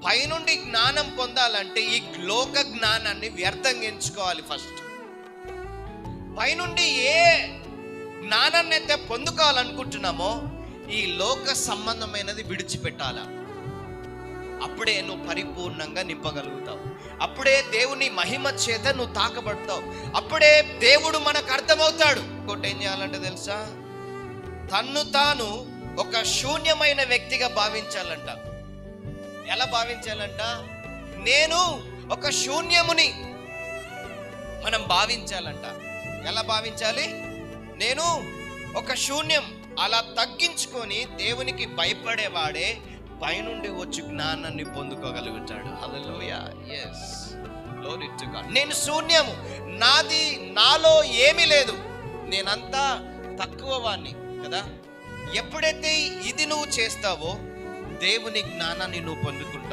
పైనుండి జ్ఞానం పొందాలంటే ఈ లోక జ్ఞానాన్ని వ్యర్థంగా ఎంచుకోవాలి. ఫస్ట్ పైనుండి ఏ జ్ఞానాన్ని అయితే పొందుకోవాలనుకుంటున్నామో ఈ లోక సంబంధమైనది విడిచిపెట్టాలా. అప్పుడే నువ్వు పరిపూర్ణంగా నింపగలుగుతావు. అప్పుడే దేవుని మహిమ చేత నువ్వు తాకబడతావు. అప్పుడే దేవుడు మనకు అర్థమవుతాడు. ఇంకోటి ఏం చేయాలంటే తెలుసా, తన్ను తాను ఒక శూన్యమైన వ్యక్తిగా భావించాలంట. ఎలా భావించాలంట? నేను ఒక శూన్యముని మనం భావించాలంట. ఎలా భావించాలి? నేను ఒక శూన్యం. అలా తగ్గించుకొని దేవునికి భయపడేవాడే పైనుండి వచ్చి జ్ఞానాన్ని పొందుకోగలుగుతాడు. హల్లెలూయా. yes, glory to God. నేను శూన్యము, నాలో ఏమీ లేదు, నేనంతా తక్కువ వాణ్ణి కదా. ఎప్పుడైతే ఇది నువ్వు చేస్తావో దేవుని జ్ఞానాన్ని నువ్వు పొందుకుంటావు.